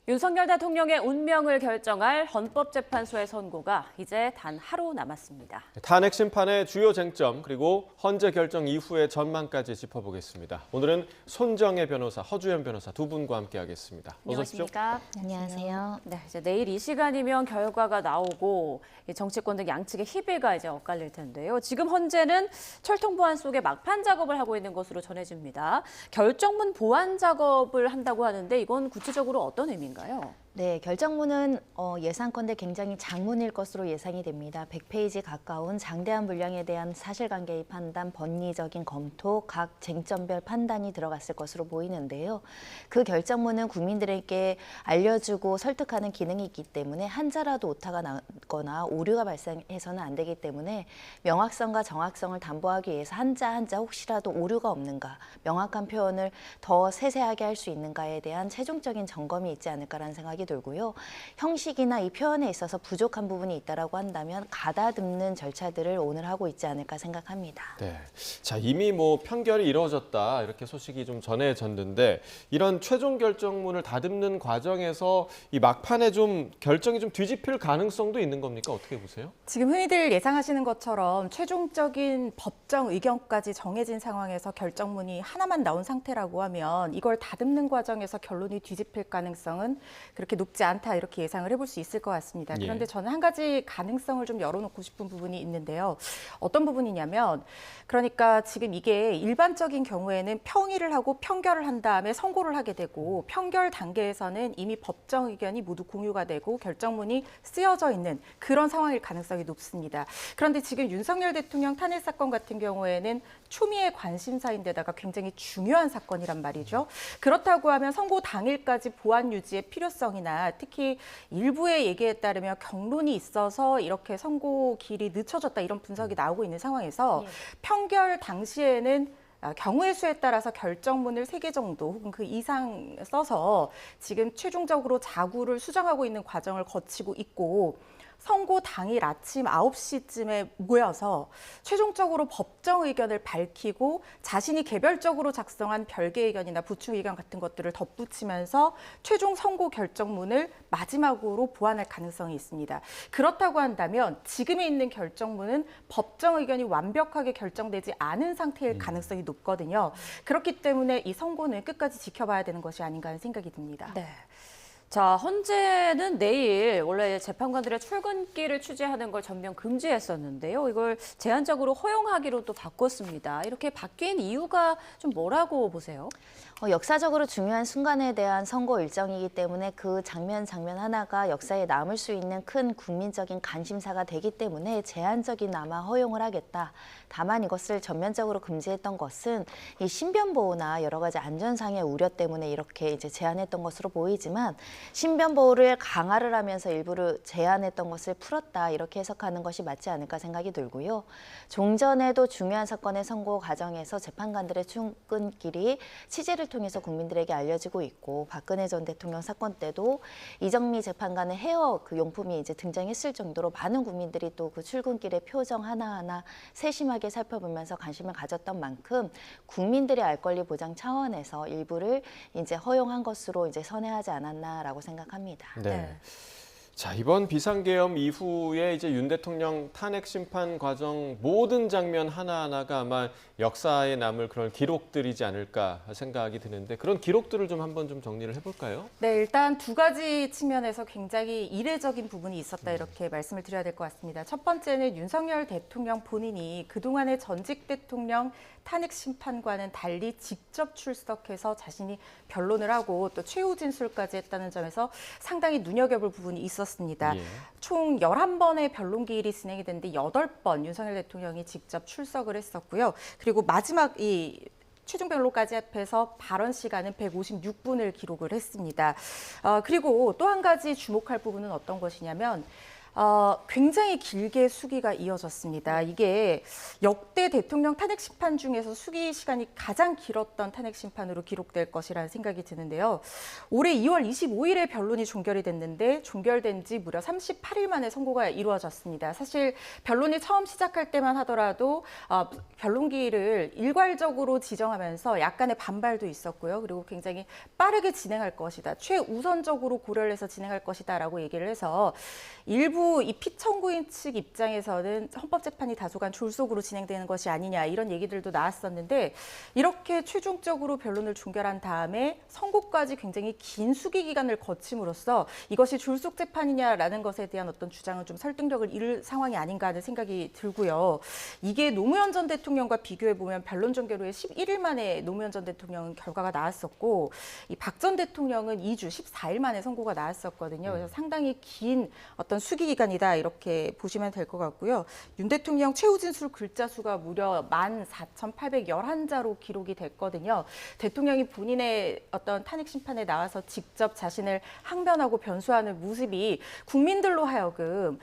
윤석열 대통령의 운명을 결정할 헌법재판소의 선고가 이제 단 하루 남았습니다. 탄핵 심판의 주요 쟁점 그리고 헌재 결정 이후의 전망까지 짚어보겠습니다. 오늘은 손정혜 변호사, 허주연 변호사 두 분과 함께하겠습니다. 어서 오십시오. 안녕하세요. 네, 이제 내일 이 시간이면 결과가 나오고 정치권 등 양측의 희비가 이제 엇갈릴 텐데요. 지금 헌재는 철통 보안 속에 막판 작업을 하고 있는 것으로 전해집니다. 결정문 보완 작업을 한다고 하는데 이건 구체적으로 어떤 의미인가요? 네, 결정문은 예상컨대 굉장히 장문일 것으로 예상이 됩니다. 100페이지 가까운 장대한 분량에 대한 사실관계의 판단, 법리적인 검토, 각 쟁점별 판단이 들어갔을 것으로 보이는데요. 그 결정문은 국민들에게 알려주고 설득하는 기능이 있기 때문에 한자라도 오타가 나거나 오류가 발생해서는 안 되기 때문에 명확성과 정확성을 담보하기 위해서 한자 한자 혹시라도 오류가 없는가, 명확한 표현을 더 세세하게 할 수 있는가에 대한 최종적인 점검이 있지 않을까라는 생각이 들고요. 형식이나 이 표현에 있어서 부족한 부분이 있다라고 한다면 가다듬는 절차들을 오늘 하고 있지 않을까 생각합니다. 네, 자 이미 판결이 이루어졌다 이렇게 소식이 좀 전해졌는데 이런 최종 결정문을 다듬는 과정에서 이 막판에 결정이 뒤집힐 가능성도 있는 겁니까? 어떻게 보세요? 지금 흔히들 예상하시는 것처럼 최종적인 법정 의견까지 정해진 상황에서 결정문이 하나만 나온 상태라고 하면 이걸 다듬는 과정에서 결론이 뒤집힐 가능성은 그렇게 높지 않다 이렇게 예상을 해볼 수 있을 것 같습니다. 그런데 저는 한 가지 가능성을 좀 열어놓고 싶은 부분이 있는데요. 어떤 부분이냐면 그러니까 지금 이게 일반적인 경우에는 평의를 하고 평결을 한 다음에 선고를 하게 되고 평결 단계에서는 이미 법정 의견이 모두 공유가 되고 결정문이 쓰여져 있는 그런 상황일 가능성이 높습니다. 그런데 지금 윤석열 대통령 탄핵 사건 같은 경우에는 초미의 관심사인데다가 굉장히 중요한 사건이란 말이죠. 그렇다고 하면 선고 당일까지 보안 유지의 필요성이나 특히 일부의 얘기에 따르면 경론이 있어서 이렇게 선고길이 늦춰졌다 이런 분석이 나오고 있는 상황에서 평결 당시에는 경우의 수에 따라서 결정문을 3개 정도 혹은 그 이상 써서 지금 최종적으로 자구를 수정하고 있는 과정을 거치고 있고 선고 당일 아침 9시쯤에 모여서 최종적으로 법정 의견을 밝히고 자신이 개별적으로 작성한 별개 의견이나 부충 의견 같은 것들을 덧붙이면서 최종 선고 결정문을 마지막으로 보완할 가능성이 있습니다. 그렇다고 한다면 지금에 있는 결정문은 법정 의견이 완벽하게 결정되지 않은 상태일 가능성이 높거든요. 그렇기 때문에 이 선고는 끝까지 지켜봐야 되는 것이 아닌가 하는 생각이 듭니다. 네. 자, 헌재는 내일 원래 재판관들의 출근길을 취재하는 걸 전면 금지했었는데요. 이걸 제한적으로 허용하기로 또 바꿨습니다. 이렇게 바뀐 이유가 좀 뭐라고 보세요? 역사적으로 중요한 순간에 대한 선고 일정이기 때문에 그 장면 하나가 역사에 남을 수 있는 큰 국민적인 관심사가 되기 때문에 제한적이나마 허용을 하겠다. 다만 이것을 전면적으로 금지했던 것은 이 신변 보호나 여러 가지 안전상의 우려 때문에 이렇게 이제 제한했던 것으로 보이지만 신변 보호를 강화를 하면서 일부를 제한했던 것을 풀었다 이렇게 해석하는 것이 맞지 않을까 생각이 들고요. 종전에도 중요한 사건의 선고 과정에서 재판관들의 출근길이 취재를 통해서 국민들에게 알려지고 있고 박근혜 전 대통령 사건 때도 이정미 재판관의 헤어 그 용품이 이제 등장했을 정도로 많은 국민들이 또 그 출근길의 표정 하나하나 세심하게 살펴보면서 관심을 가졌던 만큼 국민들의 알 권리 보장 차원에서 일부를 이제 허용한 것으로 이제 선회하지 않았나라고 생각합니다. 네. 자, 이번 비상계엄 이후에 이제 윤 대통령 탄핵 심판 과정 모든 장면 하나하나가 아마 역사에 남을 그런 기록들이지 않을까 생각이 드는데 그런 기록들을 한번 정리를 해볼까요? 네, 일단 두 가지 측면에서 굉장히 이례적인 부분이 있었다 이렇게 말씀을 드려야 될 것 같습니다. 첫 번째는 윤석열 대통령 본인이 그동안의 전직 대통령 탄핵 심판과는 달리 직접 출석해서 자신이 변론을 하고 또 최후 진술까지 했다는 점에서 상당히 눈여겨볼 부분이 있었습니다. 총 11번의 변론 기일이 진행이 됐는데 8번 윤석열 대통령이 직접 출석을 했었고요. 그리고 마지막 이 최종 변론까지 합해서 발언 시간은 156분을 기록을 했습니다. 그리고 또 한 가지 주목할 부분은 어떤 것이냐면 굉장히 길게 수기가 이어졌습니다. 이게 역대 대통령 탄핵 심판 중에서 수기 시간이 가장 길었던 탄핵 심판으로 기록될 것이라는 생각이 드는데요. 올해 2월 25일에 변론이 종결이 됐는데 종결된 지 무려 38일 만에 선고가 이루어졌습니다. 사실 변론이 처음 시작할 때만 하더라도 변론기를 일괄적으로 지정하면서 약간의 반발도 있었고요. 그리고 굉장히 빠르게 진행할 것이다. 최우선적으로 고려를 해서 진행할 것이다라고 얘기를 해서 일부 이 피청구인 측 입장에서는 헌법재판이 다소간 졸속으로 진행되는 것이 아니냐 이런 얘기들도 나왔었는데 이렇게 최종적으로 변론을 종결한 다음에 선고까지 굉장히 긴 수기 기간을 거침으로써 이것이 졸속 재판이냐라는 것에 대한 어떤 주장은 좀 설득력을 잃을 상황이 아닌가 하는 생각이 들고요. 이게 노무현 전 대통령과 비교해 보면 변론 종결 후에 11일 만에 노무현 전 대통령 결과가 나왔었고 이 박 전 대통령은 2주 14일 만에 선고가 나왔었거든요. 그래서 상당히 긴 어떤 수기 기간이다 이렇게 보시면 될 것 같고요. 윤 대통령 최후 진술 글자 수가 무려 14,811자로 기록이 됐거든요. 대통령이 본인의 어떤 탄핵 심판에 나와서 직접 자신을 항변하고 변수하는 모습이 국민들로 하여금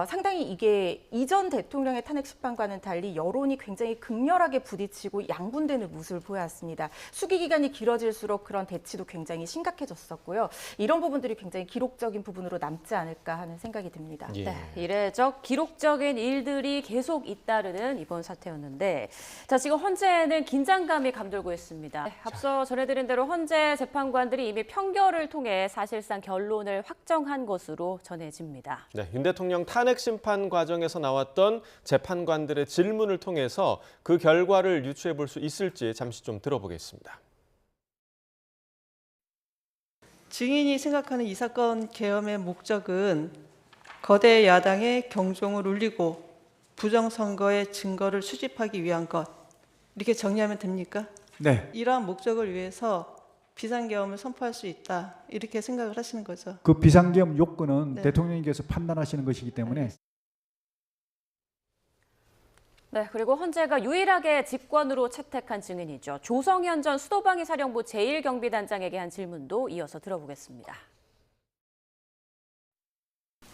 상당히 이게 이전 대통령의 탄핵 심판과는 달리 여론이 굉장히 극렬하게 부딪히고 양분되는 모습을 보여왔습니다. 수기 기간이 길어질수록 그런 대치도 굉장히 심각해졌었고요. 이런 부분들이 굉장히 기록적인 부분으로 남지 않을까 하는 생각이 듭니다. 예. 네, 이례적 기록적인 일들이 계속 잇따르는 이번 사태였는데 자, 지금 헌재는 긴장감이 감돌고 있습니다. 앞서 전해드린 대로 헌재 재판관들이 이미 평결을 통해 사실상 결론을 확정한 것으로 전해집니다. 네, 윤 대통령 탄핵 심판 과정에서 나왔던 재판관들의 질문을 통해서 그 결과를 유추해 볼 수 있을지 잠시 좀 들어보겠습니다. 증인이 생각하는 이 사건 계엄의 목적은 거대 야당의 경종을 울리고 부정선거의 증거를 수집하기 위한 것, 이렇게 정리하면 됩니까? 네. 이러한 목적을 위해서 비상계엄을 선포할 수 있다, 이렇게 생각을 하시는 거죠. 그 비상계엄 요건은 네. 대통령님께서 판단하시는 것이기 때문에 네, 그리고 헌재가 유일하게 직권으로 채택한 증인이죠. 조성현 전 수도방위 사령부 제1경비단장에게 한 질문도 이어서 들어보겠습니다.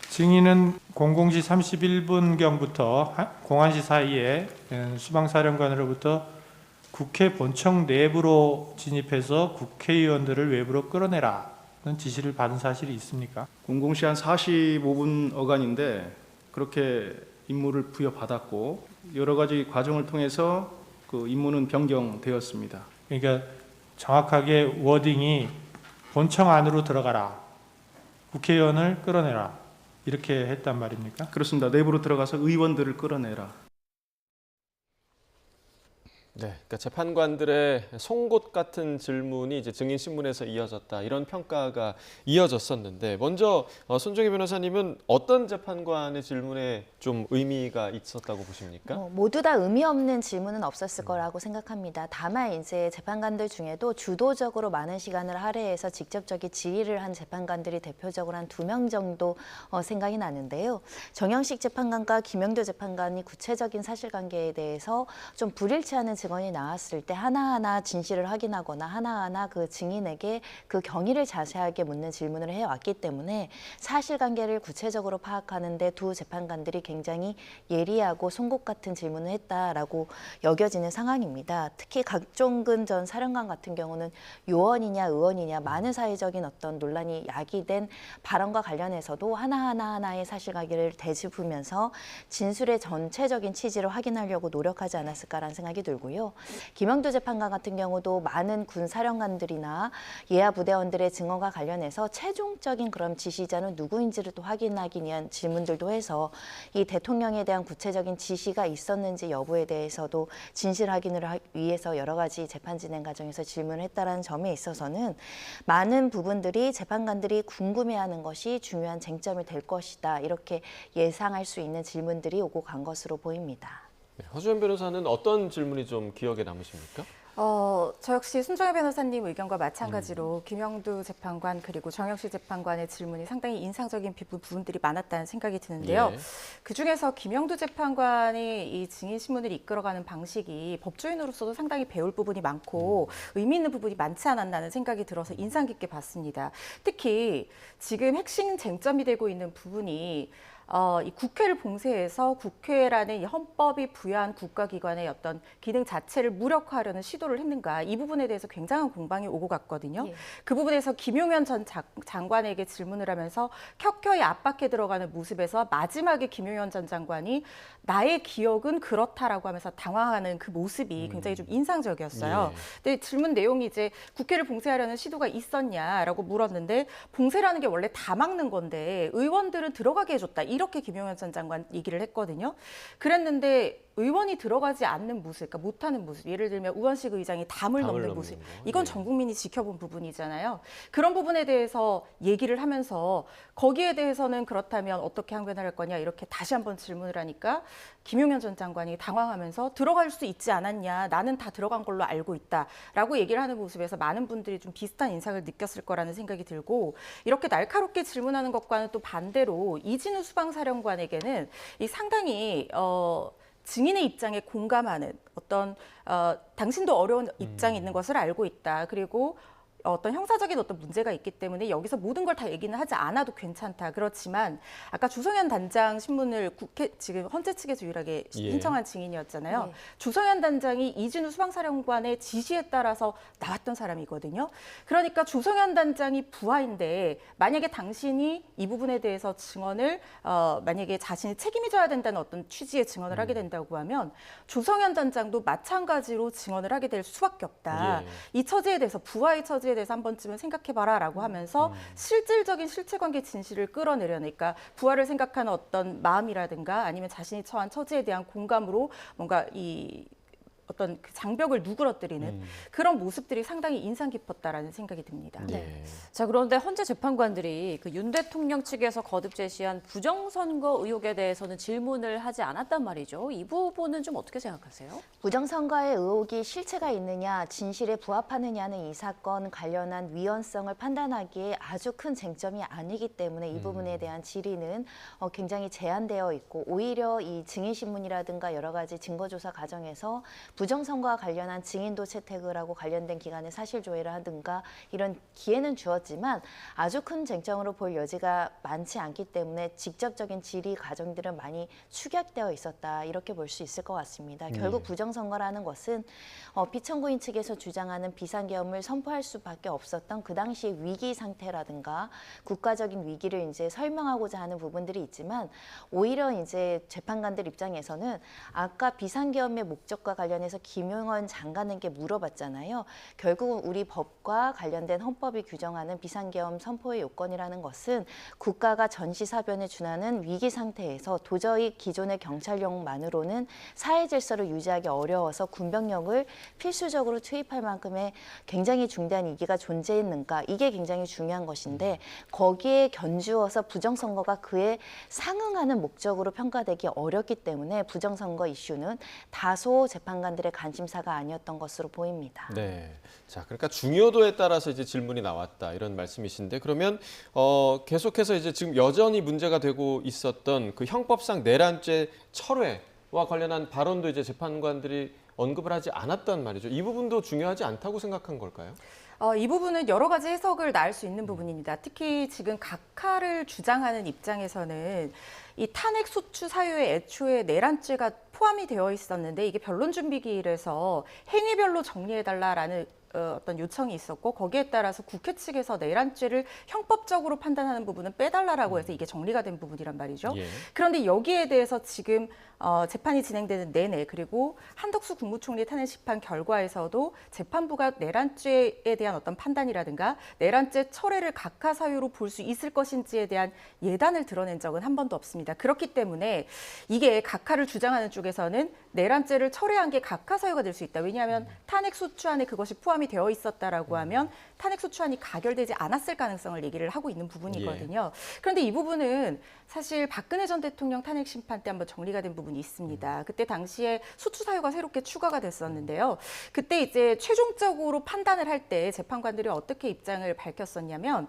증인은 00시 31분경부터 01시 사이에 수방사령관으로부터 국회 본청 내부로 진입해서 국회의원들을 외부로 끌어내라는 지시를 받은 사실이 있습니까? 00시 한 45분 어간인데 그렇게 임무를 부여받았고 여러 가지 과정을 통해서 그 임무는 변경되었습니다. 그러니까 정확하게 워딩이 본청 안으로 들어가라, 국회의원을 끌어내라 이렇게 했단 말입니까? 그렇습니다. 내부로 들어가서 의원들을 끌어내라. 네, 그러니까 재판관들의 송곳 같은 질문이 이제 증인 신문에서 이어졌다 이런 평가가 이어졌었는데 먼저 손정혜 변호사님은 어떤 재판관의 질문에 좀 의미가 있었다고 보십니까? 모두 다 의미 없는 질문은 없었을 거라고 생각합니다. 다만 이제 재판관들 중에도 주도적으로 많은 시간을 할애해서 직접적인 질의를 한 재판관들이 대표적으로 한 2명 정도 생각이 나는데요. 정영식 재판관과 김영도 재판관이 구체적인 사실관계에 대해서 좀 불일치하는 증언이 나왔을 때 하나하나 진실을 확인하거나 하나하나 그 증인에게 그 경위를 자세하게 묻는 질문을 해왔기 때문에 사실관계를 구체적으로 파악하는 데 두 재판관들이 굉장히 예리하고 송곳 같은 질문을 했다라고 여겨지는 상황입니다. 특히 각종근 전 사령관 같은 경우는 요원이냐 의원이냐 많은 사회적인 어떤 논란이 야기된 발언과 관련해서도 하나하나의 사실관계를 되짚으면서 진술의 전체적인 취지를 확인하려고 노력하지 않았을까라는 생각이 들고요. 김영도 재판관 같은 경우도 많은 군 사령관들이나 예하 부대원들의 증언과 관련해서 최종적인 그런 지시자는 누구인지를 또 확인하기 위한 질문들도 해서 이 대통령에 대한 구체적인 지시가 있었는지 여부에 대해서도 진실 확인을 위해서 여러 가지 재판 진행 과정에서 질문을 했다는 점에 있어서는 많은 부분들이 재판관들이 궁금해하는 것이 중요한 쟁점이 될 것이다. 이렇게 예상할 수 있는 질문들이 오고 간 것으로 보입니다. 네, 허주연 변호사는 어떤 질문이 좀 기억에 남으십니까? 저 역시 손정혜 변호사님 의견과 마찬가지로 김영두 재판관 그리고 정영식 재판관의 질문이 상당히 인상적인 부분들이 많았다는 생각이 드는데요. 예. 그중에서 김영두 재판관이 이 증인 신문을 이끌어가는 방식이 법조인으로서도 상당히 배울 부분이 많고 의미 있는 부분이 많지 않았나는 생각이 들어서 인상 깊게 봤습니다. 특히 지금 핵심 쟁점이 되고 있는 부분이 이 국회를 봉쇄해서 국회라는 이 헌법이 부여한 국가기관의 어떤 기능 자체를 무력화하려는 시도를 했는가, 이 부분에 대해서 굉장한 공방이 오고 갔거든요. 예. 그 부분에서 김용현 전 장관에게 질문을 하면서 켜켜이 압박해 들어가는 모습에서 마지막에 김용현 전 장관이 나의 기억은 그렇다라고 하면서 당황하는 그 모습이 굉장히 좀 인상적이었어요. 근데 질문 내용이 이제 국회를 봉쇄하려는 시도가 있었냐라고 물었는데, 봉쇄라는 게 원래 다 막는 건데 의원들은 들어가게 해줬다, 이렇게 김용현 전 장관 얘기를 했거든요. 그랬는데 의원이 들어가지 않는 모습, 그러니까 못하는 모습, 예를 들면 우원식 의장이 담을 넘는 모습, 이건 전 국민이 지켜본 부분이잖아요. 그런 부분에 대해서 얘기를 하면서 거기에 대해서는 그렇다면 어떻게 항변을 할 거냐, 이렇게 다시 한번 질문을 하니까 김용현 전 장관이 당황하면서 들어갈 수 있지 않았냐, 나는 다 들어간 걸로 알고 있다라고 얘기를 하는 모습에서 많은 분들이 좀 비슷한 인상을 느꼈을 거라는 생각이 들고, 이렇게 날카롭게 질문하는 것과는 또 반대로 이진우 수방사령관에게는 이 상당히 증인의 입장에 공감하는 어떤 당신도 어려운 입장이 있는 것을 알고 있다. 그리고 어떤 형사적인 어떤 문제가 있기 때문에 여기서 모든 걸 다 얘기는 하지 않아도 괜찮다. 그렇지만 아까 주성현 단장 신문을 국회 지금 헌재 측에서 유일하게 신청한 증인이었잖아요. 네. 주성현 단장이 이진우 수방사령관의 지시에 따라서 나왔던 사람이거든요. 그러니까 주성현 단장이 부하인데 만약에 당신이 이 부분에 대해서 증언을 만약에 자신이 책임이 져야 된다는 어떤 취지의 증언을 하게 된다고 하면 주성현 단장도 마찬가지로 증언을 하게 될 수밖에 없다. 이 처지에 대해서, 부하의 처지에 대해서 한 번쯤은 생각해봐라라고 하면서 실질적인 실체관계 진실을 끌어내려니까 부하를 생각하는 어떤 마음이라든가 아니면 자신이 처한 처지에 대한 공감으로 뭔가 이 어떤 그 장벽을 누그러뜨리는 그런 모습들이 상당히 인상 깊었다라는 생각이 듭니다. 네. 자, 그런데 헌재 재판관들이 그 윤 대통령 측에서 거듭 제시한 부정선거 의혹에 대해서는 질문을 하지 않았단 말이죠. 이 부분은 좀 어떻게 생각하세요? 부정선거의 의혹이 실체가 있느냐, 진실에 부합하느냐는 이 사건 관련한 위헌성을 판단하기에 아주 큰 쟁점이 아니기 때문에 이 부분에 대한 질의는 굉장히 제한되어 있고, 오히려 이 증인신문이라든가 여러 가지 증거조사 과정에서 부정선거와 관련한 증인도 채택을 하고 관련된 기관의 사실조회를 하든가 이런 기회는 주었지만 아주 큰 쟁점으로 볼 여지가 많지 않기 때문에 직접적인 질의 과정들은 많이 축약되어 있었다, 이렇게 볼 수 있을 것 같습니다. 결국 부정선거라는 것은 피청구인 측에서 주장하는 비상계엄을 선포할 수밖에 없었던 그 당시 위기 상태라든가 국가적인 위기를 이제 설명하고자 하는 부분들이 있지만, 오히려 이제 재판관들 입장에서는 아까 비상계엄의 목적과 관련해서 김용현 장관에게 물어봤잖아요. 결국 우리 법과 관련된 헌법이 규정하는 비상계엄 선포의 요건이라는 것은 국가가 전시사변에 준하는 위기 상태에서 도저히 기존의 경찰력만으로는 사회 질서를 유지하기 어려워서 군병력을 필수적으로 투입할 만큼의 굉장히 중대한 위기가 존재했는가, 이게 굉장히 중요한 것인데 거기에 견주어서 부정선거가 그에 상응하는 목적으로 평가되기 어렵기 때문에 부정선거 이슈는 다소 재판관들의 관심사가 아니었던 것으로 보입니다. 네. 자, 그러니까 중요도에 따라서 이제 질문이 나왔다, 이런 말씀이신데, 그러면 계속해서 이제 지금 여전히 문제가 되고 있었던 그 형법상 내란죄 철회와 관련한 발언도 이제 재판관들이 언급을 하지 않았단 말이죠. 이 부분도 중요하지 않다고 생각한 걸까요? 이 부분은 여러 가지 해석을 낳을 수 있는 부분입니다. 특히 지금 각하를 주장하는 입장에서는 이 탄핵 소추 사유에 애초에 내란죄가 포함이 되어 있었는데 이게 변론 준비기일에서 행위별로 정리해달라라는 어떤 요청이 있었고, 거기에 따라서 국회 측에서 내란죄를 형법적으로 판단하는 부분은 빼달라라고 해서 이게 정리가 된 부분이란 말이죠. 그런데 여기에 대해서 지금 재판이 진행되는 내내, 그리고 한덕수 국무총리 탄핵 심판 결과에서도 재판부가 내란죄에 대한 어떤 판단이라든가 내란죄 철회를 각하 사유로 볼 수 있을 것인지에 대한 예단을 드러낸 적은 한 번도 없습니다. 그렇기 때문에 이게 각하를 주장하는 쪽에서는 내란죄를 철회한 게 각하 사유가 될 수 있다. 왜냐하면 탄핵 소추안에 그것이 포함이 되어 있었다라고 하면 탄핵 소추안이 가결되지 않았을 가능성을 얘기를 하고 있는 부분이거든요. 그런데 이 부분은 사실 박근혜 전 대통령 탄핵 심판 때 한번 정리가 된 부분이 있습니다. 그때 당시에 소추 사유가 새롭게 추가가 됐었는데요. 그때 이제 최종적으로 판단을 할 때 재판관들이 어떻게 입장을 밝혔었냐면,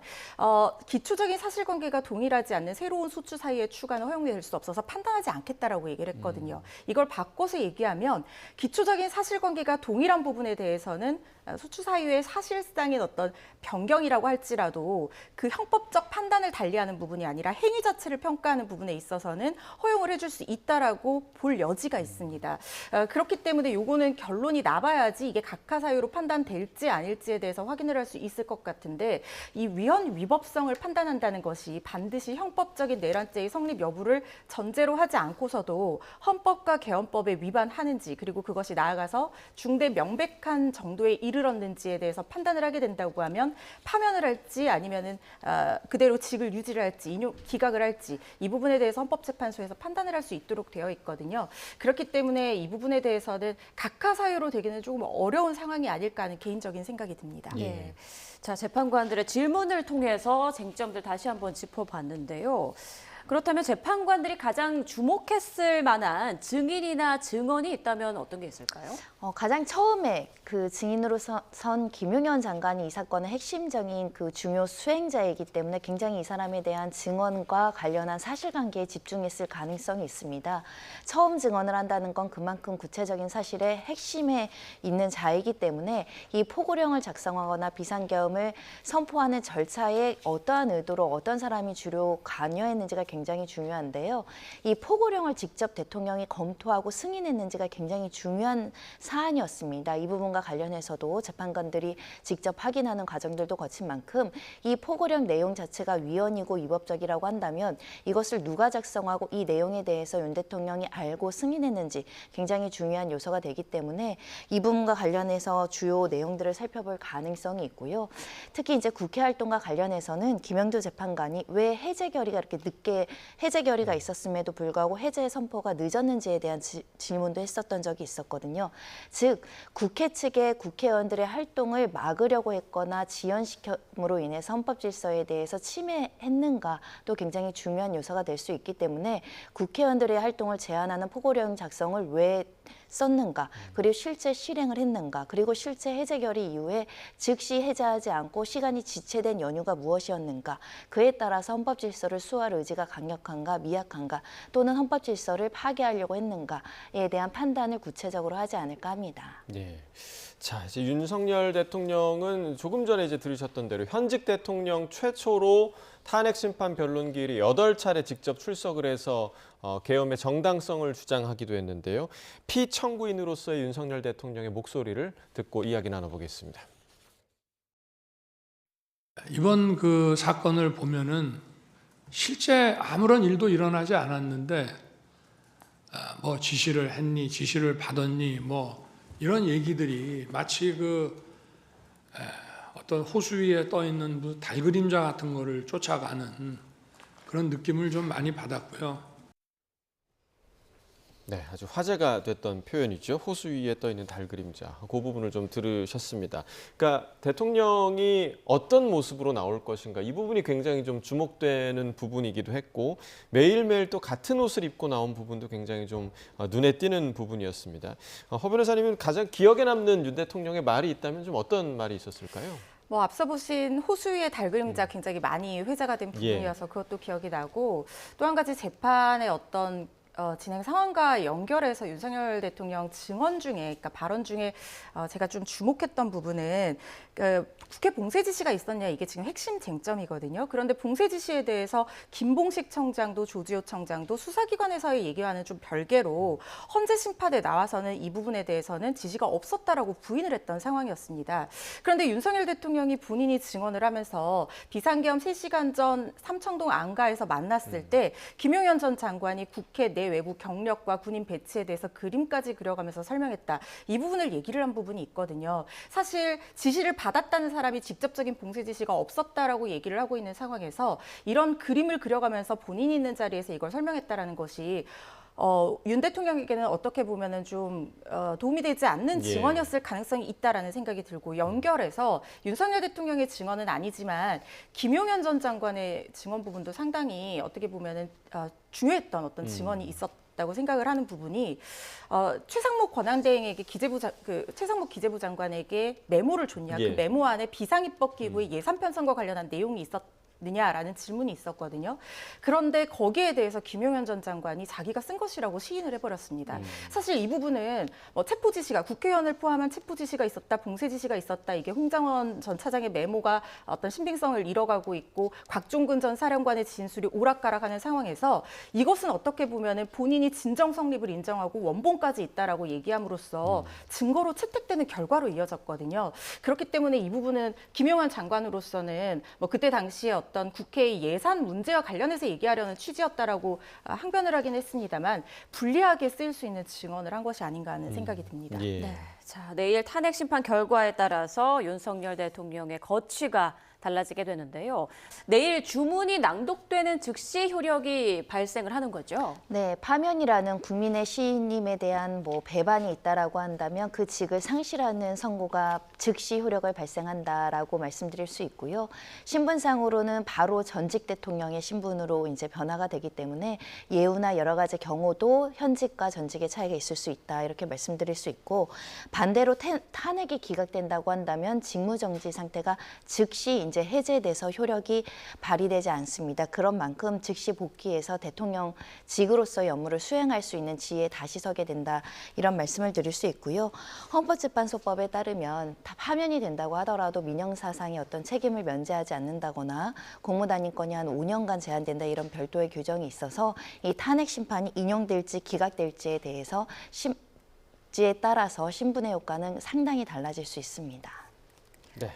기초적인 사실관계가 동일하지 않는 새로운 소추 사유의 추가는 허용될 수 없어서 판단하지 않겠다라고 얘기를 했거든요. 이걸 바꿔서 나눠서 얘기하면 기초적인 사실관계가 동일한 부분에 대해서는 소추 사유의 사실상의 어떤 변경이라고 할지라도 그 형법적 판단을 달리하는 부분이 아니라 행위 자체를 평가하는 부분에 있어서는 허용을 해줄 수 있다라고 볼 여지가 있습니다. 그렇기 때문에 요거는 결론이 나봐야지 이게 각하 사유로 판단될지 아닐지에 대해서 확인을 할 수 있을 것 같은데 이 위헌 위법성을 판단한다는 것이 반드시 형법적인 내란죄의 성립 여부를 전제로 하지 않고서도 헌법과 개헌법에 위반하는지 그리고 그것이 나아가서 중대 명백한 정도에 이르렀는지에 대해서 판단을 하게 된다고 하면 파면을 할지 아니면은 그대로 직을 유지를 할지 기각을 할지 이 부분에 대해서 헌법재판소에서 판단을 할 수 있도록 되어 있거든요. 그렇기 때문에 이 부분에 대해서는 각하 사유로 되기는 조금 어려운 상황이 아닐까 하는 개인적인 생각이 듭니다. 예. 자, 재판관들의 질문을 통해서 쟁점들 다시 한번 짚어봤는데요. 그렇다면 재판관들이 가장 주목했을 만한 증인이나 증언이 있다면 어떤 게 있을까요? 가장 처음에 그 증인으로 선 김용현 장관이 이 사건의 핵심적인 그 중요 수행자이기 때문에 굉장히 이 사람에 대한 증언과 관련한 사실관계에 집중했을 가능성이 있습니다. 처음 증언을 한다는 건 그만큼 구체적인 사실의 핵심에 있는 자이기 때문에 이 포고령을 작성하거나 비상계엄을 선포하는 절차에 어떠한 의도로 어떤 사람이 주로 관여했는지가 굉장히 중요한데요. 이 포고령을 직접 대통령이 검토하고 승인했는지가 굉장히 중요한 사안이었습니다. 이 부분과 관련해서도 재판관들이 직접 확인하는 과정들도 거친 만큼 이 포고령 내용 자체가 위헌이고 위법적이라고 한다면 이것을 누가 작성하고 이 내용에 대해서 윤 대통령이 알고 승인했는지 굉장히 중요한 요소가 되기 때문에 이 부분과 관련해서 주요 내용들을 살펴볼 가능성이 있고요. 특히 이제 국회 활동과 관련해서는 김영도 재판관이 왜 해제 결의가 이렇게 늦게 해제 결의가 있었음에도 불구하고 해제 선포가 늦었는지에 대한 질문도 했었던 적이 있었거든요. 즉 국회 측의 국회의원들의 활동을 막으려고 했거나 지연시킴으로 인해서 헌법 질서에 대해서 침해했는가도 굉장히 중요한 요소가 될 수 있기 때문에 국회의원들의 활동을 제한하는 포고령 작성을 왜 썼는가, 그리고 실제 실행을 했는가, 그리고 실제 해제 결의 이후에 즉시 해제하지 않고 시간이 지체된 연유가 무엇이었는가, 그에 따라서 헌법 질서를 수호할 의지가 강력한가 미약한가, 또는 헌법 질서를 파괴하려고 했는가에 대한 판단을 구체적으로 하지 않을까 합니다. 네. 자, 이제 윤석열 대통령은 조금 전에 이제 들으셨던 대로 현직 대통령 최초로 탄핵 심판 변론기일에 8차례 직접 출석을 해서 계엄의 정당성을 주장하기도 했는데요. 피청구인으로서의 윤석열 대통령의 목소리를 듣고 이야기 나눠보겠습니다. 이번 그 사건을 보면은 실제 아무런 일도 일어나지 않았는데 뭐 지시를 했니, 지시를 받았니, 뭐 이런 얘기들이 마치 그 어떤 호수 위에 떠 있는 달 그림자 같은 거를 쫓아가는 그런 느낌을 좀 많이 받았고요. 네, 아주 화제가 됐던 표현이죠. 호수 위에 떠 있는 달 그림자. 그 부분을 좀 들으셨습니다. 그러니까 대통령이 어떤 모습으로 나올 것인가, 이 부분이 굉장히 좀 주목되는 부분이기도 했고, 매일매일 또 같은 옷을 입고 나온 부분도 굉장히 좀 눈에 띄는 부분이었습니다. 허 변호사님은 가장 기억에 남는 윤 대통령의 말이 있다면 좀 어떤 말이 있었을까요? 뭐 앞서 보신 호수 위의 달 그림자 굉장히 많이 회자가 된 부분이어서 그것도 기억이 나고, 또 한 가지 재판의 어떤 진행 상황과 연결해서 윤석열 대통령 증언 중에, 그러니까 발언 중에 제가 좀 주목했던 부분은 국회 봉쇄 지시가 있었냐, 이게 지금 핵심 쟁점이거든요. 그런데 봉쇄 지시에 대해서 김봉식 청장도 조지호 청장도 수사기관에서의 얘기와는 좀 별개로 헌재 심판에 나와서는 이 부분에 대해서는 지시가 없었다라고 부인을 했던 상황이었습니다. 그런데 윤석열 대통령이 본인이 증언을 하면서 비상계엄 3시간 전 삼청동 안가에서 만났을 때 김용현 전 장관이 국회 내 외부 경력과 군인 배치에 대해서 그림까지 그려가면서 설명했다. 이 부분을 얘기를 한 부분이 있거든요. 사실 지시를 받았다는 사람이 직접적인 봉쇄 지시가 없었다라고 얘기를 하고 있는 상황에서 이런 그림을 그려가면서 본인이 있는 자리에서 이걸 설명했다라는 것이 윤 대통령에게는 어떻게 보면은 좀 도움이 되지 않는 증언이었을 가능성이 있다라는 생각이 들고, 연결해서 윤석열 대통령의 증언은 아니지만 김용현 전 장관의 증언 부분도 상당히 어떻게 보면은 중요했던 어떤 증언이 있었다고 생각을 하는 부분이, 최상목 권한대행에게 최상목 기재부 장관에게 메모를 줬냐, 그 메모 안에 비상입법 기부의 예산 편성과 관련한 내용이 느냐라는 질문이 있었거든요. 그런데 거기에 대해서 김용현 전 장관이 자기가 쓴 것이라고 시인을 해버렸습니다. 사실 이 부분은 뭐 체포 지시가 국회의원을 포함한 체포 지시가 있었다, 봉쇄 지시가 있었다, 이게 홍장원 전 차장의 메모가 어떤 신빙성을 잃어가고 있고 곽종근 전 사령관의 진술이 오락가락하는 상황에서 이것은 어떻게 보면은 본인이 진정 성립을 인정하고 원본까지 있다라고 얘기함으로써 증거로 채택되는 결과로 이어졌거든요. 그렇기 때문에 이 부분은 김용현 장관으로서는 뭐 그때 당시에 어떤 국회의 예산 문제와 관련해서 얘기하려는 취지였다라고 항변을 하긴 했습니다만 불리하게 쓰일 수 있는 증언을 한 것이 아닌가 하는 생각이 듭니다. 예. 네. 자, 내일 탄핵 심판 결과에 따라서 윤석열 대통령의 거취가 달라지게 되는데요. 내일 주문이 낭독되는 즉시 효력이 발생을 하는 거죠. 네, 파면이라는 국민의 시인님에 대한 뭐 배반이 있다라고 한다면 그 직을 상실하는 선고가 즉시 효력을 발생한다라고 말씀드릴 수 있고요. 신분상으로는 바로 전직 대통령의 신분으로 이제 변화가 되기 때문에 예우나 여러 가지 경우도 현직과 전직의 차이가 있을 수 있다 이렇게 말씀드릴 수 있고, 반대로 탄핵이 기각된다고 한다면 직무정지 상태가 즉시 이제 해제돼서 효력이 발휘되지 않습니다. 그런 만큼 즉시 복귀해서 대통령직으로서의 업무를 수행할 수 있는 지위에 다시 서게 된다 이런 말씀을 드릴 수 있고요. 헌법재판소법에 따르면 파면이 된다고 하더라도 민형사상의 어떤 책임을 면제하지 않는다거나 공무단임권이 한 5년간 제한된다 이런 별도의 규정이 있어서 이 탄핵 심판이 인용될지 기각될지에 대해서 지에 따라서 신분의 효과는 상당히 달라질 수 있습니다. 네.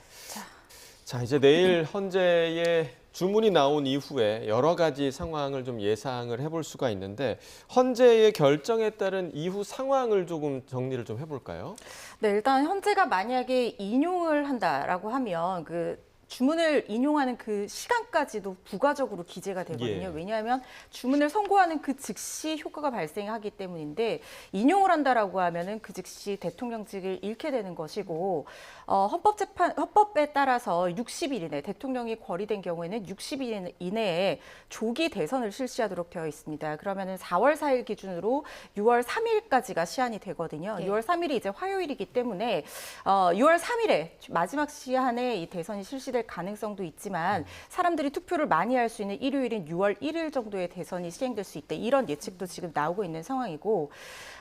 자, 이제 내일 헌재에 주문이 나온 이후에 여러 가지 상황을 좀 예상을 해볼 수가 있는데 헌재의 결정에 따른 이후 상황을 조금 정리를 좀 해볼까요? 네, 일단 헌재가 만약에 인용을 한다라고 하면 그 주문을 인용하는 그 시간까지도 부가적으로 기재가 되거든요. 예. 왜냐하면 주문을 선고하는 그 즉시 효과가 발생하기 때문인데 인용을 한다라고 하면은 그 즉시 대통령직을 잃게 되는 것이고 헌법에 따라서 60일 이내 대통령이 거리된 경우에는 60일 이내에 조기 대선을 실시하도록 되어 있습니다. 그러면은 4월 4일 기준으로 6월 3일까지가 시한이 되거든요. 네. 6월 3일이 이제 화요일이기 때문에 6월 3일에 마지막 시한에 이 대선이 실시될 가능성도 있지만 사람들이 투표를 많이 할 수 있는 일요일인 6월 1일 정도에 대선이 시행될 수 있다. 이런 예측도 지금 나오고 있는 상황이고,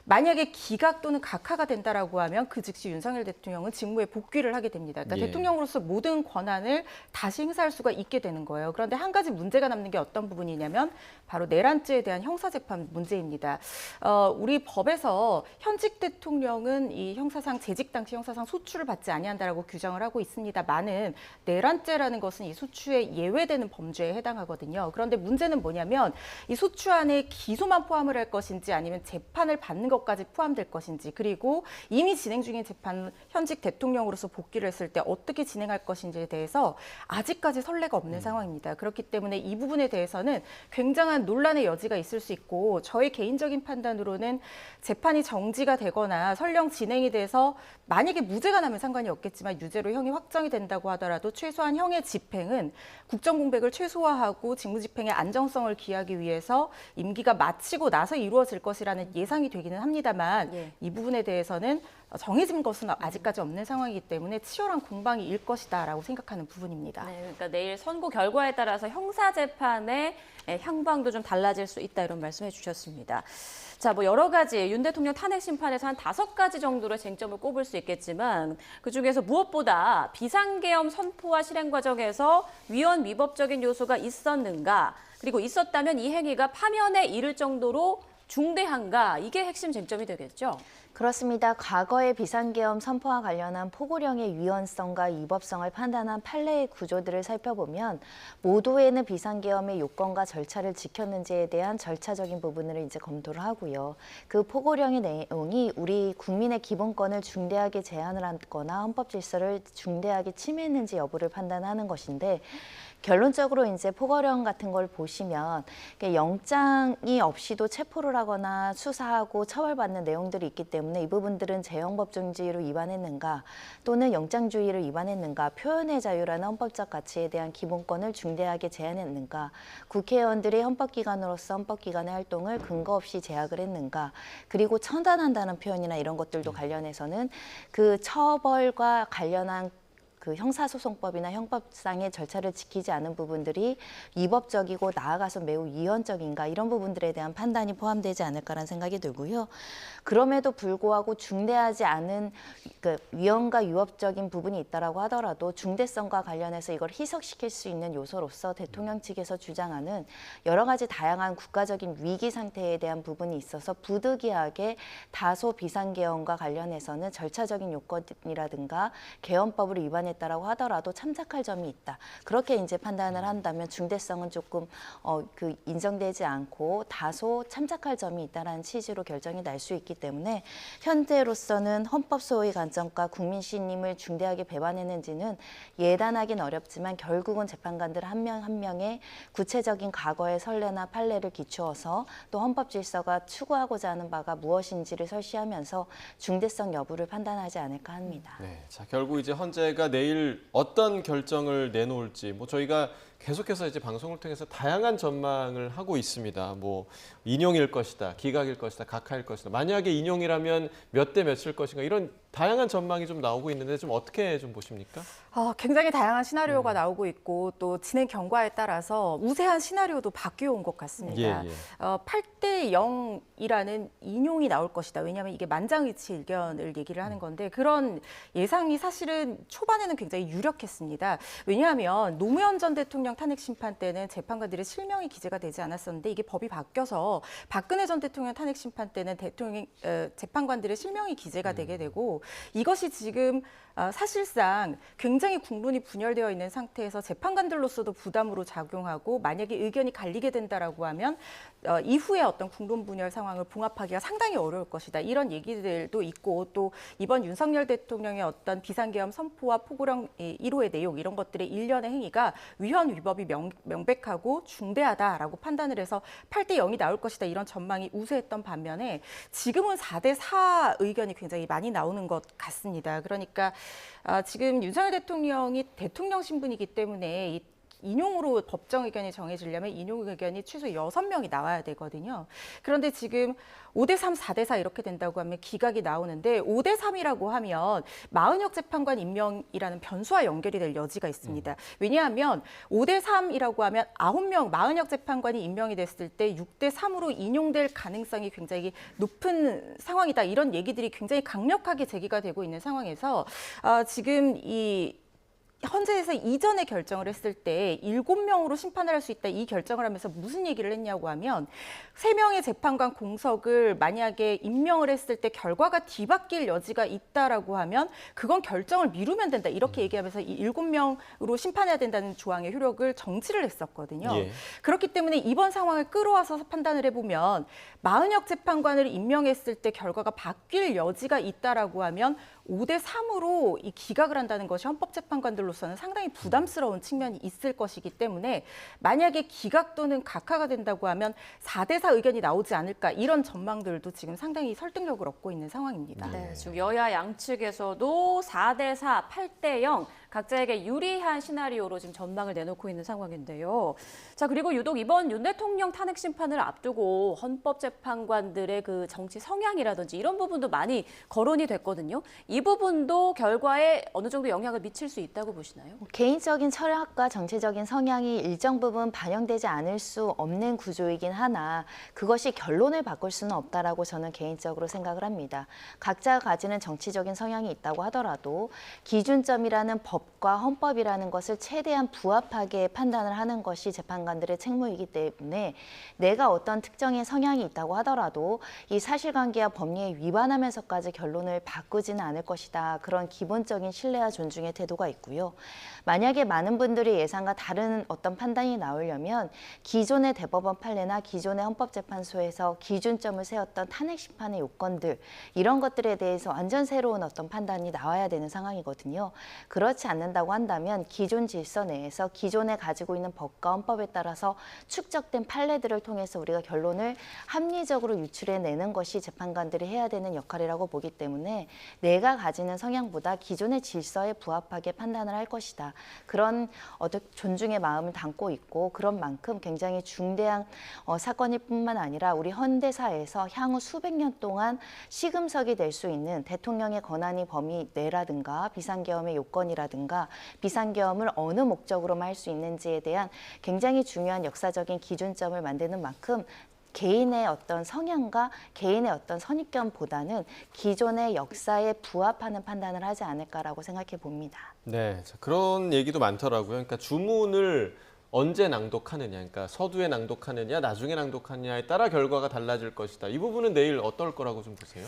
만약에 기각 또는 각하가 된다라고 하면 그 즉시 윤석열 대통령은 직무에 복귀를 하게 됩니다. 그러니까 예. 대통령으로서 모든 권한을 다시 행사할 수가 있게 되는 거예요. 그런데 한 가지 문제가 남는 게 어떤 부분이냐면 바로 내란죄에 대한 형사재판 문제입니다. 우리 법에서 현직 대통령은 이 형사상 재직 당시 형사상 소추를 받지 아니한다라고 규정을 하고 있습니다만은 내란죄라는 것은 이 소추에 예외되는 범죄에 해당하거든요. 그런데 문제는 뭐냐면 이 소추 안에 기소만 포함을 할 것인지 아니면 재판을 받는 것까지 포함될 것인지, 그리고 이미 진행 중인 재판 현직 대통령으로서 복귀를 했을 때 어떻게 진행할 것인지에 대해서 아직까지 선례가 없는 상황입니다. 그렇기 때문에 이 부분에 대해서는 굉장한 논란의 여지가 있을 수 있고, 저의 개인적인 판단으로는 재판이 정지가 되거나 설령 진행이 돼서 만약에 무죄가 나면 상관이 없겠지만 유죄로 형이 확정이 된다고 하더라도 최소한 형의 집행은 국정공백을 최소화하고 직무집행의 안정성을 기하기 위해서 임기가 마치고 나서 이루어질 것이라는 예상이 되기는 합니다만 예. 이 부분에 대해서는 정해진 것은 아직까지 없는 상황이기 때문에 치열한 공방이 일 것이다라고 생각하는 부분입니다. 네, 그러니까 내일 선고 결과에 따라서 형사재판의 향방도 좀 달라질 수 있다 이런 말씀해 주셨습니다. 자, 뭐 여러 가지 윤 대통령 탄핵 심판에서 한 5가지 정도로 쟁점을 꼽을 수 있겠지만 그중에서 무엇보다 비상계엄 선포와 실행 과정에서 위헌 위법적인 요소가 있었는가, 그리고 있었다면 이 행위가 파면에 이를 정도로 중대한가, 이게 핵심 쟁점이 되겠죠. 그렇습니다. 과거의 비상계엄 선포와 관련한 포고령의 위헌성과 위법성을 판단한 판례의 구조들을 살펴보면 모두에는 비상계엄의 요건과 절차를 지켰는지에 대한 절차적인 부분을 이제 검토를 하고요. 그 포고령의 내용이 우리 국민의 기본권을 중대하게 제한을 하거나 헌법 질서를 중대하게 침해했는지 여부를 판단하는 것인데, 결론적으로 이제 포고령 같은 걸 보시면 영장이 없이도 체포를 하거나 수사하고 처벌받는 내용들이 있기 때문에 이 부분들은 재형법정지를 위반했는가 또는 영장주의를 위반했는가, 표현의 자유라는 헌법적 가치에 대한 기본권을 중대하게 제한했는가, 국회의원들이 헌법기관으로서 헌법기관의 활동을 근거 없이 제약을 했는가, 그리고 처단한다는 표현이나 이런 것들도 관련해서는 그 처벌과 관련한 그 형사소송법이나 형법상의 절차를 지키지 않은 부분들이 위법적이고 나아가서 매우 위헌적인가 이런 부분들에 대한 판단이 포함되지 않을까라는 생각이 들고요. 그럼에도 불구하고 중대하지 않은 그 위헌과 위법적인 부분이 있다라고 하더라도 중대성과 관련해서 이걸 희석시킬 수 있는 요소로서 대통령 측에서 주장하는 여러 가지 다양한 국가적인 위기 상태에 대한 부분이 있어서 부득이하게 다소 비상계엄과 관련해서는 절차적인 요건이라든가 계엄법을 위반했다라고 하더라도 참작할 점이 있다. 그렇게 이제 판단을 한다면 중대성은 조금 인정되지 않고 다소 참작할 점이 있다라는 취지로 결정이 날 수 있기 때문에 현재로서는 헌법 소의 관점과 국민 신임을 중대하게 배반했는지는 예단하긴 어렵지만 결국은 재판관들 한 명 한 명의 구체적인 과거의 선례나 판례를 기추어서 또 헌법 질서가 추구하고자 하는 바가 무엇인지를 설시하면서 중대성 여부를 판단하지 않을까 합니다. 네, 자 결국 이제 헌재가 내일 어떤 결정을 내놓을지 저희가 계속해서 이제 방송을 통해서 다양한 전망을 하고 있습니다. 인용일 것이다, 기각일 것이다, 각하일 것이다. 만약에 인용이라면 몇 대 몇일 것인가 이런 다양한 전망이 좀 나오고 있는데 좀 어떻게 좀 보십니까? 굉장히 다양한 시나리오가 나오고 있고 또 진행 경과에 따라서 우세한 시나리오도 바뀌어 온 것 같습니다. 8대 0이라는 인용이 나올 것이다. 왜냐하면 이게 만장일치 의견을 얘기를 하는 건데 그런 예상이 사실은 초반에는 굉장히 유력했습니다. 왜냐하면 노무현 전 대통령 탄핵 심판 때는 재판관들의 실명이 기재가 되지 않았었는데 이게 법이 바뀌어서 박근혜 전 대통령 탄핵 심판 때는 재판관들의 실명이 기재가 되게 되고 이것이 지금 사실상 굉장히 국론이 분열되어 있는 상태에서 재판관들로서도 부담으로 작용하고 만약에 의견이 갈리게 된다라고 하면 이후에 어떤 국론 분열 상황을 봉합하기가 상당히 어려울 것이다. 이런 얘기들도 있고 또 이번 윤석열 대통령의 어떤 비상계엄 선포와 포고령 1호의 내용 이런 것들의 일련의 행위가 위헌 위법이 명백하고 중대하다라고 판단을 해서 8대 0이 나올 것이다. 이런 전망이 우세했던 반면에 지금은 4대 4 의견이 굉장히 많이 나오는 것 같습니다. 그러니까 지금 윤석열 대통령이 대통령 신분이기 때문에 인용으로 법정 의견이 정해지려면 인용 의견이 최소 6명이 나와야 되거든요. 그런데 지금 5대 3, 4대 4 이렇게 된다고 하면 기각이 나오는데 5대 3이라고 하면 마은혁 재판관 임명이라는 변수와 연결이 될 여지가 있습니다. 왜냐하면 5대 3이라고 하면 9명 마은혁 재판관이 임명이 됐을 때 6대 3으로 인용될 가능성이 굉장히 높은 상황이다. 이런 얘기들이 굉장히 강력하게 제기가 되고 있는 상황에서 지금 헌재에서 이전에 결정을 했을 때 7명으로 심판을 할 수 있다 이 결정을 하면서 무슨 얘기를 했냐고 하면 3명의 재판관 공석을 만약에 임명을 했을 때 결과가 뒤바뀔 여지가 있다라고 하면 그건 결정을 미루면 된다 이렇게 얘기하면서 이 7명으로 심판해야 된다는 조항의 효력을 정치를 했었거든요. 그렇기 때문에 이번 상황을 끌어와서 판단을 해보면 마은혁 재판관을 임명했을 때 결과가 바뀔 여지가 있다라고 하면 5대 3으로 이 기각을 한다는 것이 헌법재판관들로서는 상당히 부담스러운 측면이 있을 것이기 때문에 만약에 기각 또는 각하가 된다고 하면 4대 4 의견이 나오지 않을까 이런 전망들도 지금 상당히 설득력을 얻고 있는 상황입니다. 네, 지금 여야 양측에서도 4대 4, 8대 0 각자에게 유리한 시나리오로 지금 전망을 내놓고 있는 상황인데요. 자, 그리고 유독 이번 윤 대통령 탄핵 심판을 앞두고 헌법재판관들의 그 정치 성향이라든지 이런 부분도 많이 거론이 됐거든요. 이 부분도 결과에 어느 정도 영향을 미칠 수 있다고 보시나요? 개인적인 철학과 정치적인 성향이 일정 부분 반영되지 않을 수 없는 구조이긴 하나 그것이 결론을 바꿀 수는 없다라고 저는 개인적으로 생각을 합니다. 각자가 가지는 정치적인 성향이 있다고 하더라도 기준점이라는 법과 헌법이라는 것을 최대한 부합하게 판단을 하는 것이 재판관들의 책무이기 때문에 내가 어떤 특정의 성향이 있다고 하더라도 이 사실관계와 법리에 위반하면서까지 결론을 바꾸지는 않을 것이다. 그런 기본적인 신뢰와 존중의 태도가 있고요. 만약에 많은 분들의 예상과 다른 어떤 판단이 나오려면 기존의 대법원 판례나 기존의 헌법재판소에서 기준점을 세웠던 탄핵 심판의 요건들 이런 것들에 대해서 완전 새로운 어떤 판단이 나와야 되는 상황이거든요. 그렇지 않는다고 한다면 기존 질서 내에서 기존에 가지고 있는 법과 헌법에 따라서 축적된 판례들을 통해서 우리가 결론을 합리적으로 유출해내는 것이 재판관들이 해야 되는 역할이라고 보기 때문에 내가 가지는 성향보다 기존의 질서에 부합하게 판단을 할 것이다. 그런 존중의 마음을 담고 있고 그런 만큼 굉장히 중대한 사건일 뿐만 아니라 우리 현대사에서 향후 수백 년 동안 시금석이 될 수 있는 대통령의 권한이 범위 내라든가 비상계엄의 요건이라든가 의미라든가 비상계엄을 어느 목적으로만 할 수 있는지에 대한 굉장히 중요한 역사적인 기준점을 만드는 만큼 개인의 어떤 성향과 개인의 어떤 선입견보다는 기존의 역사에 부합하는 판단을 하지 않을까라고 생각해 봅니다. 네, 자, 그런 얘기도 많더라고요. 그러니까 주문을 언제 낭독하느냐, 그러니까 서두에 낭독하느냐, 나중에 낭독하느냐에 따라 결과가 달라질 것이다. 이 부분은 내일 어떨 거라고 좀 보세요?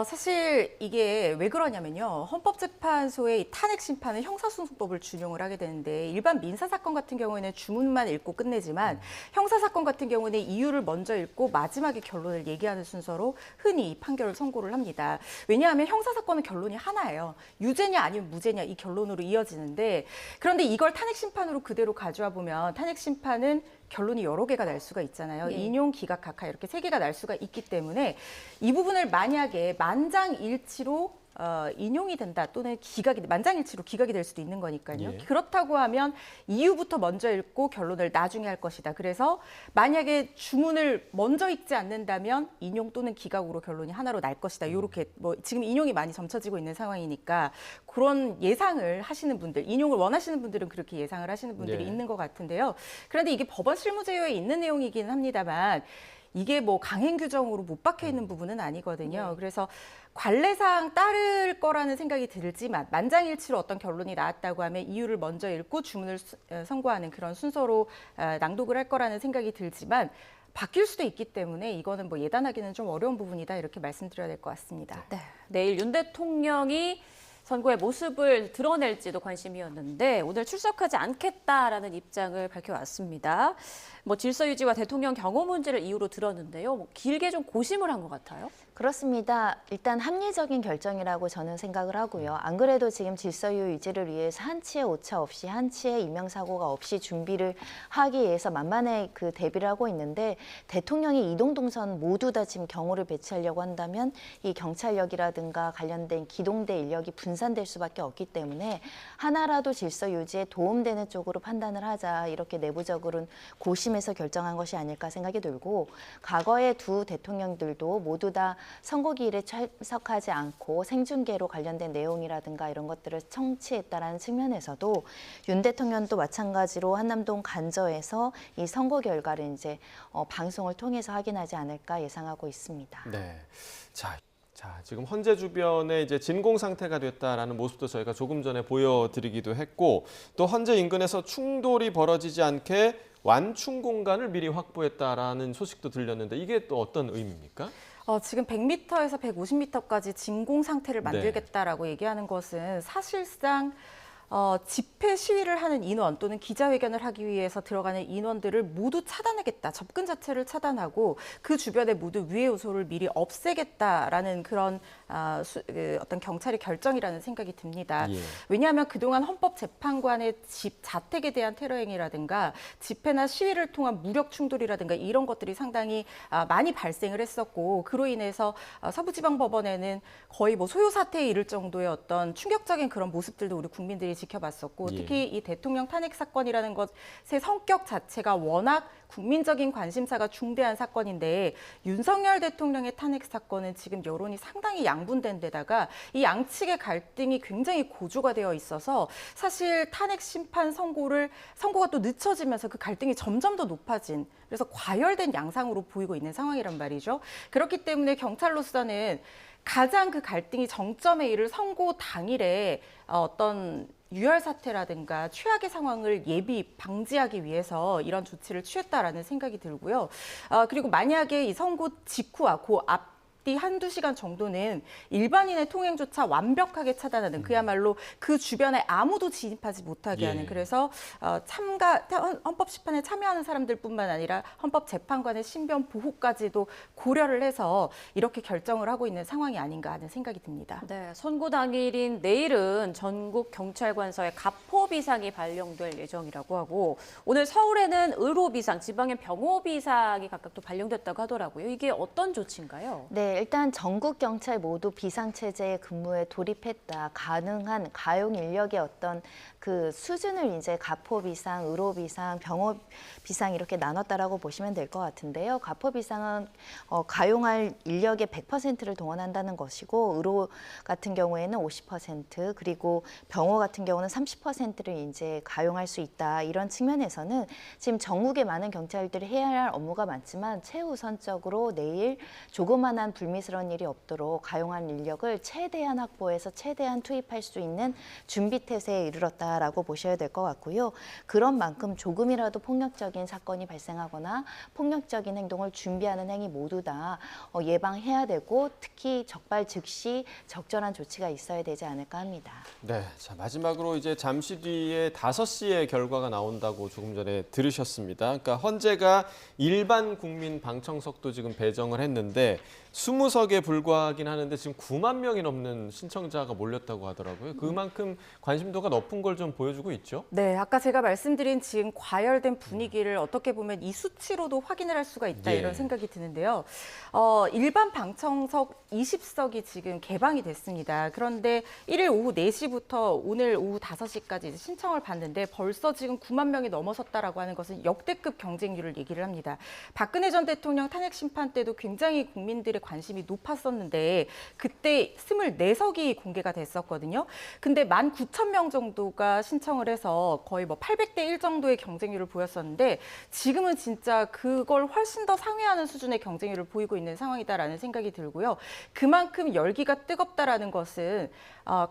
사실 이게 왜 그러냐면요. 헌법재판소의 이 탄핵 심판은 형사소송법을 준용을 하게 되는데 일반 민사사건 같은 경우에는 주문만 읽고 끝내지만 형사사건 같은 경우는 이유를 먼저 읽고 마지막에 결론을 얘기하는 순서로 흔히 이 판결을 선고를 합니다. 왜냐하면 형사사건은 결론이 하나예요. 유죄냐 아니면 무죄냐 이 결론으로 이어지는데 그런데 이걸 탄핵 심판으로 그대로 가져와 보면 탄핵 심판은 결론이 여러 개가 날 수가 있잖아요. 네. 인용, 기각, 각하 이렇게 3개가 날 수가 있기 때문에 이 부분을 만약에 만장일치로 인용이 된다 또는 만장일치로 기각이 될 수도 있는 거니까요. 예. 그렇다고 하면 이유부터 먼저 읽고 결론을 나중에 할 것이다. 그래서 만약에 주문을 먼저 읽지 않는다면 인용 또는 기각으로 결론이 하나로 날 것이다. 이렇게 뭐 지금 인용이 많이 점쳐지고 있는 상황이니까 그런 예상을 하시는 분들, 인용을 원하시는 분들은 그렇게 예상을 하시는 분들이 예. 있는 것 같은데요. 그런데 이게 법원 실무제요에 있는 내용이긴 합니다만 이게 뭐 강행 규정으로 못 박혀 있는 부분은 아니거든요. 그래서 관례상 따를 거라는 생각이 들지만 만장일치로 어떤 결론이 나왔다고 하면 이유를 먼저 읽고 주문을 선고하는 그런 순서로 낭독을 할 거라는 생각이 들지만 바뀔 수도 있기 때문에 이거는 뭐 예단하기는 좀 어려운 부분이다 이렇게 말씀드려야 될 것 같습니다. 네, 내일 윤 대통령이 선거의 모습을 드러낼지도 관심이었는데 오늘 출석하지 않겠다라는 입장을 밝혀왔습니다. 뭐 질서 유지와 대통령 경호 문제를 이유로 들었는데요. 뭐 길게 좀 고심을 한 것 같아요. 그렇습니다. 일단 합리적인 결정이라고 저는 생각을 하고요. 안 그래도 지금 질서유 유지를 위해서 한치의 오차 없이 한치의 인명사고가 없이 준비를 하기 위해서 만만의 그 대비를 하고 있는데 대통령이 이동동선 모두 다 지금 경호를 배치하려고 한다면 이 경찰력이라든가 관련된 기동대 인력이 분산될 수밖에 없기 때문에 하나라도 질서 유지에 도움되는 쪽으로 판단을 하자 이렇게 내부적으로는 고심해서 결정한 것이 아닐까 생각이 들고 과거의 두 대통령들도 모두 다 선거기일에 참석하지 않고 생중계로 관련된 내용이라든가 이런 것들을 청취했다라는 측면에서도 윤 대통령도 마찬가지로 한남동 간저에서 이 선거 결과를 이제 방송을 통해서 확인하지 않을까 예상하고 있습니다. 네. 자, 지금 헌재 주변에 이제 진공 상태가 됐다라는 모습도 저희가 조금 전에 보여드리기도 했고 또 헌재 인근에서 충돌이 벌어지지 않게 완충 공간을 미리 확보했다라는 소식도 들렸는데 이게 또 어떤 의미입니까? 지금 100m에서 150m까지 진공 상태를 만들겠다라고 얘기하는 것은 사실상 집회 시위를 하는 인원 또는 기자회견을 하기 위해서 들어가는 인원들을 모두 차단하겠다. 접근 자체를 차단하고 그 주변에 모두 위해 요소를 미리 없애겠다라는 그런 어떤 경찰의 결정이라는 생각이 듭니다. 예. 왜냐하면 그동안 헌법재판관의 집 자택에 대한 테러 행위라든가 집회나 시위를 통한 무력 충돌이라든가 이런 것들이 상당히 많이 발생을 했었고 그로 인해서 서부지방법원에는 거의 뭐 소요 사태에 이를 정도의 어떤 충격적인 그런 모습들도 우리 국민들이 지켜봤었고 예. 특히 이 대통령 탄핵 사건이라는 것의 성격 자체가 워낙 국민적인 관심사가 중대한 사건인데 윤석열 대통령의 탄핵 사건은 지금 여론이 상당히 양분된 데다가 이 양측의 갈등이 굉장히 고조가 되어 있어서 사실 탄핵 심판 선고가 또 늦춰지면서 그 갈등이 점점 더 높아진 그래서 과열된 양상으로 보이고 있는 상황이란 말이죠. 그렇기 때문에 경찰로서는 가장 그 갈등이 정점에 이를 선고 당일에 어떤 유혈 사태라든가 최악의 상황을 방지하기 위해서 이런 조치를 취했다라는 생각이 들고요. 그리고 만약에 이 선고 직후와 그 앞뒤 한두 시간 정도는 일반인의 통행조차 완벽하게 차단하는 그야말로 그 주변에 아무도 진입하지 못하게 하는 그래서 헌법심판에 참여하는 사람들뿐만 아니라 헌법재판관의 신변 보호까지도 고려를 해서 이렇게 결정을 하고 있는 상황이 아닌가 하는 생각이 듭니다. 네, 선고 당일인 내일은 전국 경찰관서에 가포 비상이 발령될 예정이라고 하고 오늘 서울에는 의료 비상, 지방엔 병호 비상이 각각 또 발령됐다고 하더라고요. 이게 어떤 조치인가요? 네, 일단 전국 경찰 모두 비상체제 근무에 돌입했다. 가능한 가용 인력의 어떤 그 수준을 이제 가포 비상, 의료 비상, 병호 비상 이렇게 나눴다라고 보시면 될 것 같은데요. 가포 비상은 가용할 인력의 100%를 동원한다는 것이고, 의료 같은 경우에는 50%, 그리고 병호 같은 경우는 30%를 이제 가용할 수 있다. 이런 측면에서는 지금 전국에 많은 경찰들이 해야 할 업무가 많지만 최우선적으로 내일 조그만한 불미스러운 일이 없도록 가용한 인력을 최대한 확보해서 최대한 투입할 수 있는 준비 태세에 이르렀다라고 보셔야 될 것 같고요. 그런 만큼 조금이라도 폭력적인 사건이 발생하거나 폭력적인 행동을 준비하는 행위 모두 다 예방해야 되고, 특히 적발 즉시 적절한 조치가 있어야 되지 않을까 합니다. 네, 자 마지막으로 이제 잠시 뒤에 5시에 결과가 나온다고 조금 전에 들으셨습니다. 그러니까 헌재가 일반 국민 방청석도 지금 배정을 했는데 20석에 불과하긴 하는데 지금 9만 명이 넘는 신청자가 몰렸다고 하더라고요. 그만큼 관심도가 높은 걸 좀 보여주고 있죠. 네, 아까 제가 말씀드린 지금 과열된 분위기를 어떻게 보면 이 수치로도 확인을 할 수가 있다, 예. 이런 생각이 드는데요. 일반 방청석 20석이 지금 개방이 됐습니다. 그런데 1일 오후 4시부터 오늘 오후 5시까지 이제 신청을 받는데 벌써 지금 9만 명이 넘어섰다라고 하는 것은 역대급 경쟁률을 얘기를 합니다. 박근혜 전 대통령 탄핵 심판 때도 굉장히 국민들의 관심이 높았었는데 그때 24석이 공개가 됐었거든요. 근데 19,000명 정도가 신청을 해서 거의 뭐 800대 1 정도의 경쟁률을 보였었는데 지금은 진짜 그걸 훨씬 더 상회하는 수준의 경쟁률을 보이고 있는 상황이다라는 생각이 들고요. 그만큼 열기가 뜨겁다라는 것은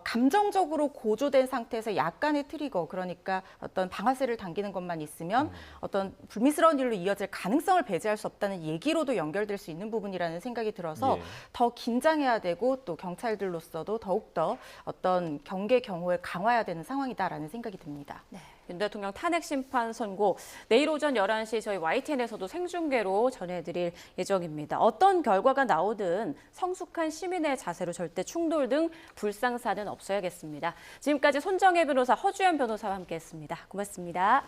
감정적으로 고조된 상태에서 약간의 트리거, 그러니까 어떤 방아쇠를 당기는 것만 있으면 어떤 불미스러운 일로 이어질 가능성을 배제할 수 없다는 얘기로도 연결될 수 있는 부분이라는 생각이 들어서 예. 더 긴장해야 되고 또 경찰들로서도 더욱더 어떤 경계 경호를 강화해야 되는 상황이다라는 생각이 듭니다. 윤 대통령 탄핵 심판 선고 내일 오전 11시 저희 YTN에서도 생중계로 전해드릴 예정입니다. 어떤 결과가 나오든 성숙한 시민의 자세로 절대 충돌 등 불상사는 없어야겠습니다. 지금까지 손정혜 변호사, 허주연 변호사와 함께했습니다. 고맙습니다.